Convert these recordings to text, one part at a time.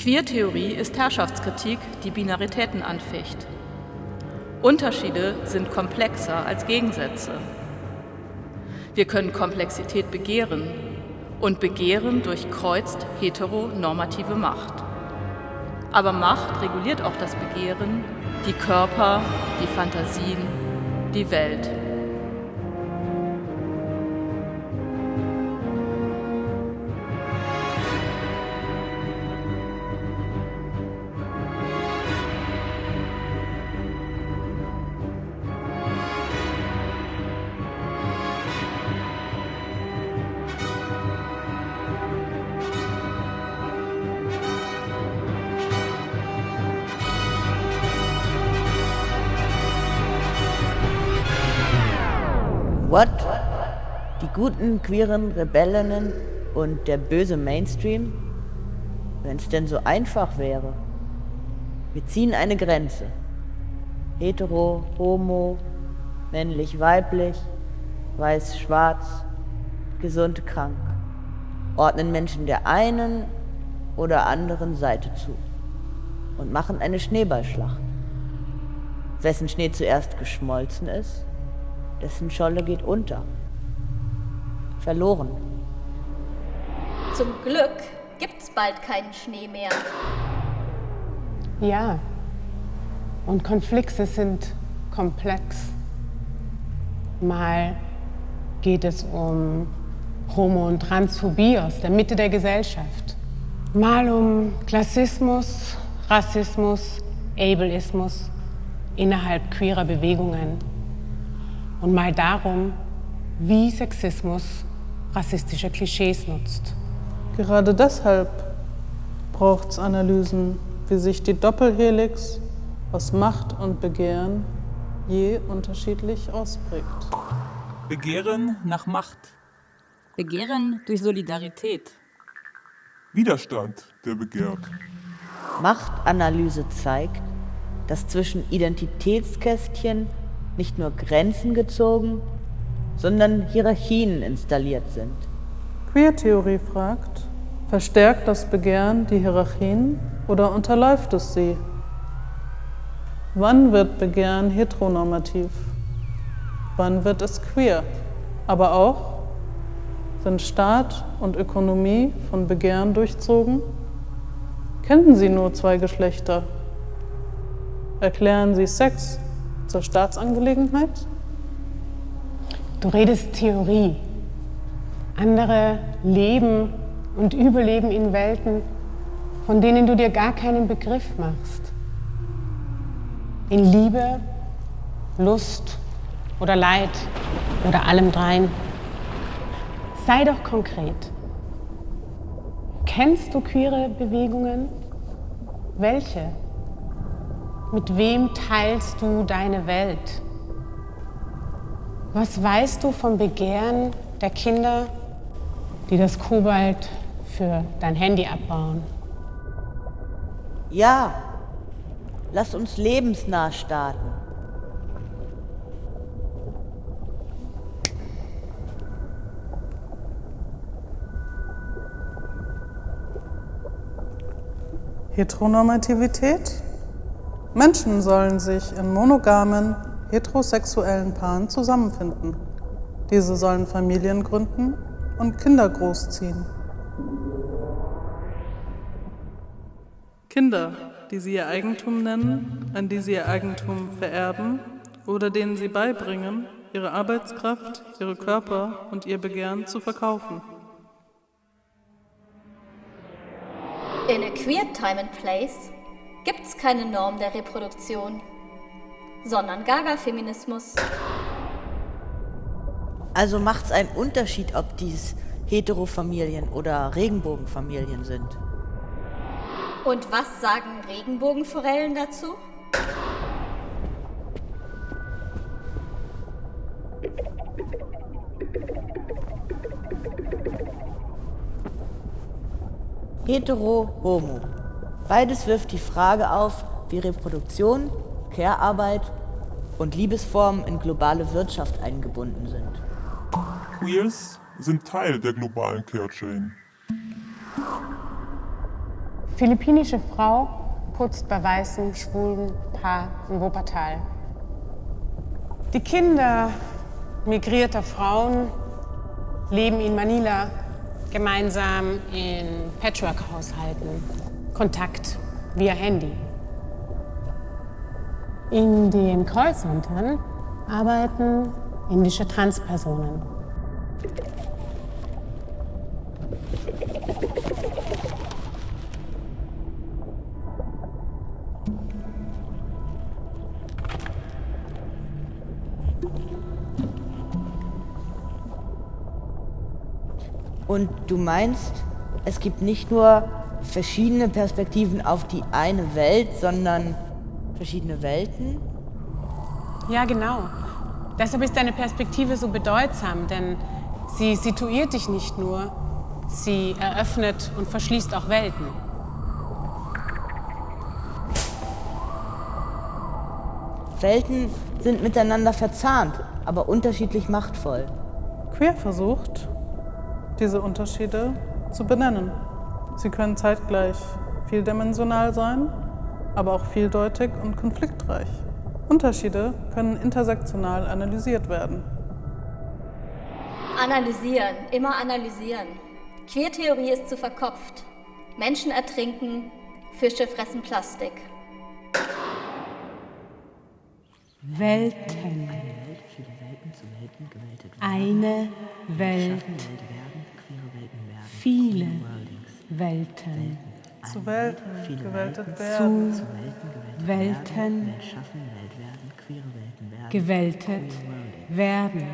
Queer-Theorie ist Herrschaftskritik, die Binaritäten anficht. Unterschiede sind komplexer als Gegensätze. Wir können Komplexität begehren und Begehren durchkreuzt heteronormative Macht. Aber Macht reguliert auch das Begehren, die Körper, die Fantasien, die Welt. What? Die guten queeren Rebellinnen und der böse Mainstream? Wenn's denn so einfach wäre. Wir ziehen eine Grenze. Hetero, homo, männlich, weiblich, weiß, schwarz, gesund, krank. Ordnen Menschen der einen oder anderen Seite zu und machen eine Schneeballschlacht. Wessen Schnee zuerst geschmolzen ist, dessen Scholle geht unter. Verloren. Zum Glück gibt's bald keinen Schnee mehr. Ja, und Konflikte sind komplex. Mal geht es um Homo- und Transphobie aus der Mitte der Gesellschaft. Mal um Klassismus, Rassismus, Ableismus innerhalb queerer Bewegungen. Und mal darum, wie Sexismus rassistische Klischees nutzt. Gerade deshalb braucht es Analysen, wie sich die Doppelhelix aus Macht und Begehren je unterschiedlich ausprägt. Begehren nach Macht. Begehren durch Solidarität. Widerstand, der begehrt. Machtanalyse zeigt, dass zwischen Identitätskästchen nicht nur Grenzen gezogen, sondern Hierarchien installiert sind. Queer-Theorie fragt, verstärkt das Begehren die Hierarchien oder unterläuft es sie? Wann wird Begehren heteronormativ? Wann wird es queer? Aber auch, sind Staat und Ökonomie von Begehren durchzogen? Kennen sie nur zwei Geschlechter? Erklären sie Sex zur Staatsangelegenheit? Du redest Theorie. Andere leben und überleben in Welten, von denen du dir gar keinen Begriff machst. In Liebe, Lust oder Leid oder allem drein. Sei doch konkret. Kennst du queere Bewegungen? Welche? Mit wem teilst du deine Welt? Was weißt du vom Begehren der Kinder, die das Kobalt für dein Handy abbauen? Ja, lass uns lebensnah starten. Heteronormativität? Menschen sollen sich in monogamen, heterosexuellen Paaren zusammenfinden. Diese sollen Familien gründen und Kinder großziehen. Kinder, die sie ihr Eigentum nennen, an die sie ihr Eigentum vererben oder denen sie beibringen, ihre Arbeitskraft, ihre Körper und ihr Begehren zu verkaufen. In a queer time and place gibt's keine Norm der Reproduktion, sondern Gaga-Feminismus. Also macht's einen Unterschied, ob dies Heterofamilien oder Regenbogenfamilien sind. Und was sagen Regenbogenforellen dazu? Hetero, Homo. Beides wirft die Frage auf, wie Reproduktion, Care-Arbeit und Liebesformen in globale Wirtschaft eingebunden sind. Queers sind Teil der globalen Care Chain. Philippinische Frau putzt bei weißem, schwulen Paar in Wuppertal. Die Kinder migrierter Frauen leben in Manila gemeinsam in Patchwork-Haushalten. Kontakt via Handy. In den Callcentern arbeiten indische Transpersonen. Und du meinst, es gibt nicht nur verschiedene Perspektiven auf die eine Welt, sondern verschiedene Welten? Ja, genau. Deshalb ist deine Perspektive so bedeutsam, denn sie situiert dich nicht nur, sie eröffnet und verschließt auch Welten. Welten sind miteinander verzahnt, aber unterschiedlich machtvoll. Queer versucht, diese Unterschiede zu benennen. Sie können zeitgleich vieldimensional sein, aber auch vieldeutig und konfliktreich. Unterschiede können intersektional analysiert werden. Analysieren, immer analysieren. Queertheorie ist zu verkopft. Menschen ertrinken, Fische fressen Plastik. Welten. Eine Welt. Viele Welten. Zu Welten gewältet werden. Zu Welten gewältet werden.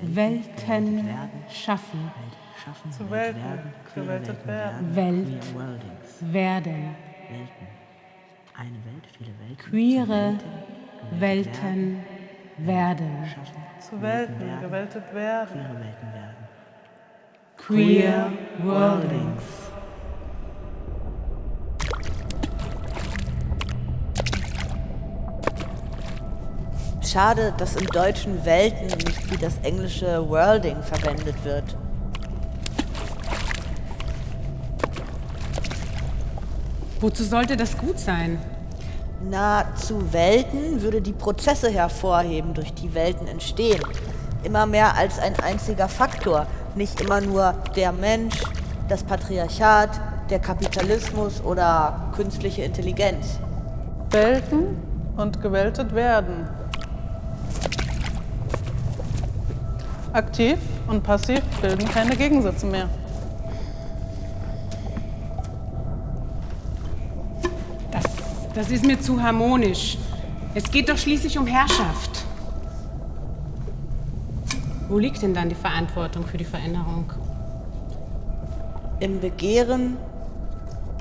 Welten schaffen. Zu Welten gewältet werden. Welt werden. Queere Welten werden. Zu Welten gewältet werden. Queer Worldings. Schade, dass im Deutschen Welten nicht wie das englische Worlding verwendet wird. Wozu sollte das gut sein? Na, zu Welten würde die Prozesse hervorheben, durch die Welten entstehen. Immer mehr als ein einziger Faktor, nicht immer nur der Mensch, das Patriarchat, der Kapitalismus oder künstliche Intelligenz. Welten und gewältet werden. Aktiv und passiv bilden keine Gegensätze mehr. Das ist mir zu harmonisch. Es geht doch schließlich um Herrschaft. Wo liegt denn dann die Verantwortung für die Veränderung? Im Begehren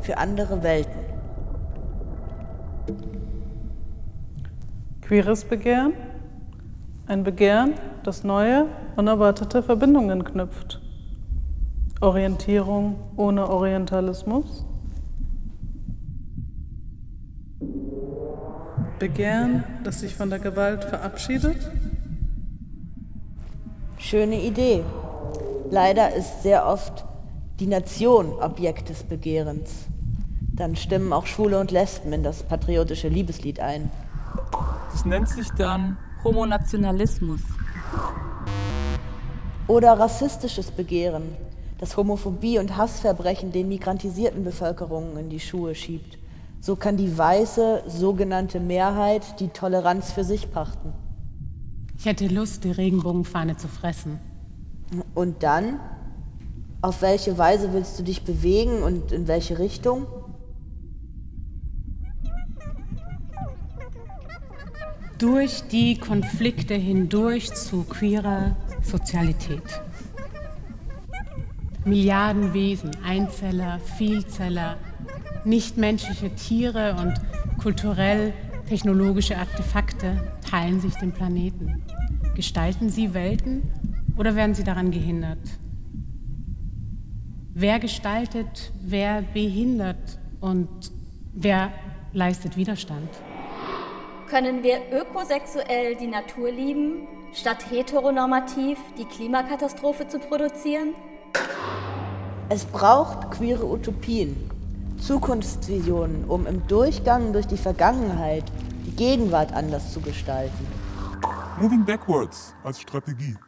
für andere Welten. Queeres Begehren? Ein Begehren, das neue, unerwartete Verbindungen knüpft. Orientierung ohne Orientalismus. Begehren, das sich von der Gewalt verabschiedet. Schöne Idee. Leider ist sehr oft die Nation Objekt des Begehrens. Dann stimmen auch Schwule und Lesben in das patriotische Liebeslied ein. Das nennt sich dann Homonationalismus. Oder rassistisches Begehren, das Homophobie und Hassverbrechen den migrantisierten Bevölkerungen in die Schuhe schiebt. So kann die weiße, sogenannte Mehrheit die Toleranz für sich pachten. Ich hätte Lust, die Regenbogenfahne zu fressen. Und dann? Auf welche Weise willst du dich bewegen und in welche Richtung? Durch die Konflikte hindurch zu queerer Sozialität. Milliarden Wesen, Einzeller, Vielzeller, nichtmenschliche Tiere und kulturell-technologische Artefakte teilen sich den Planeten. Gestalten sie Welten oder werden sie daran gehindert? Wer gestaltet, wer behindert und wer leistet Widerstand? Können wir ökosexuell die Natur lieben, statt heteronormativ die Klimakatastrophe zu produzieren? Es braucht queere Utopien, Zukunftsvisionen, um im Durchgang durch die Vergangenheit die Gegenwart anders zu gestalten. Moving backwards als Strategie.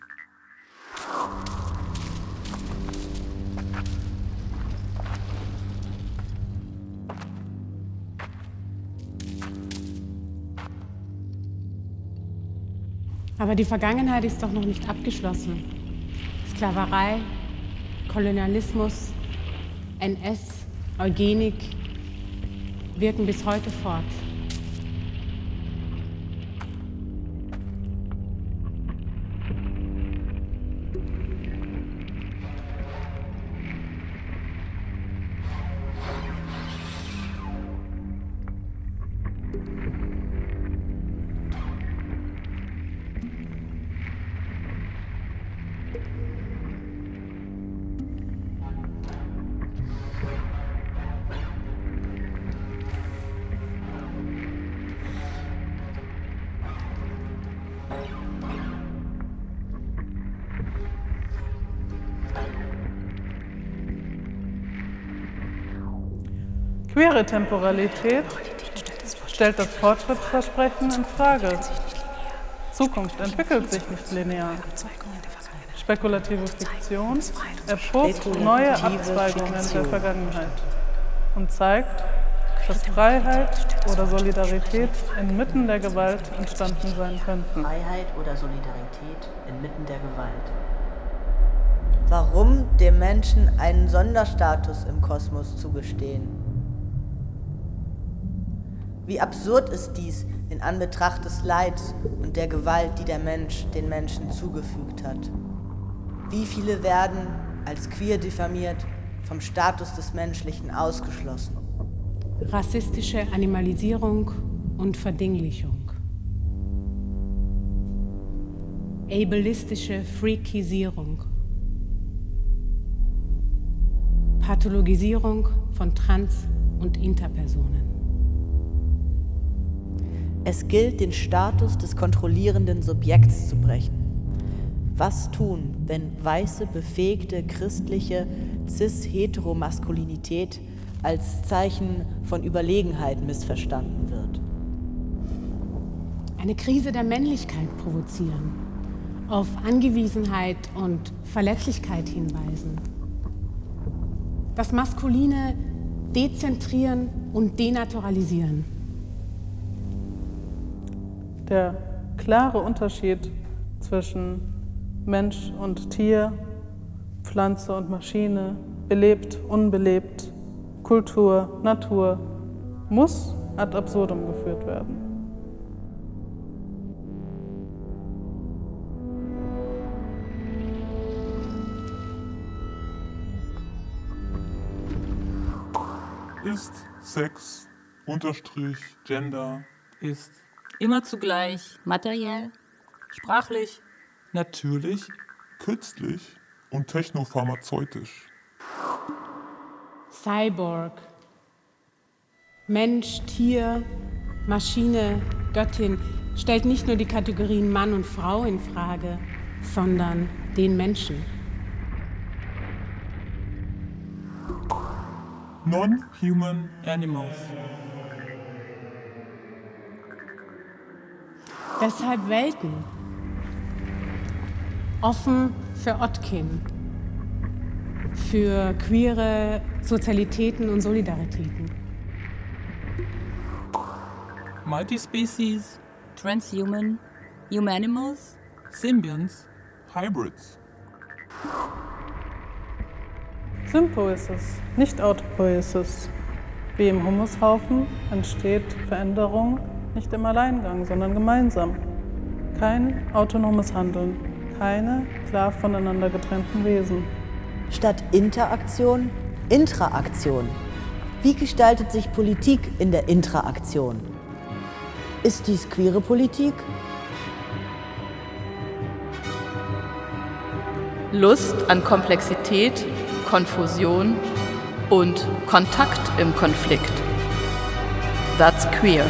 Aber die Vergangenheit ist doch noch nicht abgeschlossen. Sklaverei, Kolonialismus, NS, Eugenik wirken bis heute fort. Queere Temporalität stellt das Fortschrittsversprechen in Frage. Zukunft entwickelt sich nicht linear. Spekulative Fiktion erprobt neue Abzweigungen der Vergangenheit und zeigt, dass Freiheit oder Solidarität inmitten der Gewalt entstanden sein könnten. Freiheit oder Solidarität inmitten der Gewalt. Warum dem Menschen einen Sonderstatus im Kosmos zugestehen? Wie absurd ist dies in Anbetracht des Leids und der Gewalt, die der Mensch den Menschen zugefügt hat? Wie viele werden als queer diffamiert, vom Status des Menschlichen ausgeschlossen? Rassistische Animalisierung und Verdinglichung. Ableistische Freakisierung. Pathologisierung von Trans- und Interpersonen. Es gilt, den Status des kontrollierenden Subjekts zu brechen. Was tun, wenn weiße, befähigte, christliche, cis-heteromaskulinität als Zeichen von Überlegenheit missverstanden wird? Eine Krise der Männlichkeit provozieren, auf Angewiesenheit und Verletzlichkeit hinweisen. Das Maskuline dezentrieren und denaturalisieren. Der klare Unterschied zwischen Mensch und Tier, Pflanze und Maschine, belebt, unbelebt, Kultur, Natur, muss ad absurdum geführt werden. Ist Sex, Unterstrich, Gender, ist immer zugleich Materiell, sprachlich, natürlich, künstlich und technopharmazeutisch. Cyborg. Mensch, Tier, Maschine, Göttin stellt nicht nur die Kategorien Mann und Frau in Frage, sondern den Menschen. Non-human animals. Deshalb Welten. Offen für Otkin, für queere Sozialitäten und Solidaritäten. Multispecies, Transhuman, Humanimals, Symbionts, Hybrids. Sympoiesis, nicht Autopoiesis. Wie im Humushaufen entsteht Veränderung nicht im Alleingang, sondern gemeinsam. Kein autonomes Handeln, keine klar voneinander getrennten Wesen. Statt Interaktion, Intraaktion. Wie gestaltet sich Politik in der Intraaktion? Ist dies queere Politik? Lust an Komplexität, Konfusion und Kontakt im Konflikt. That's queer.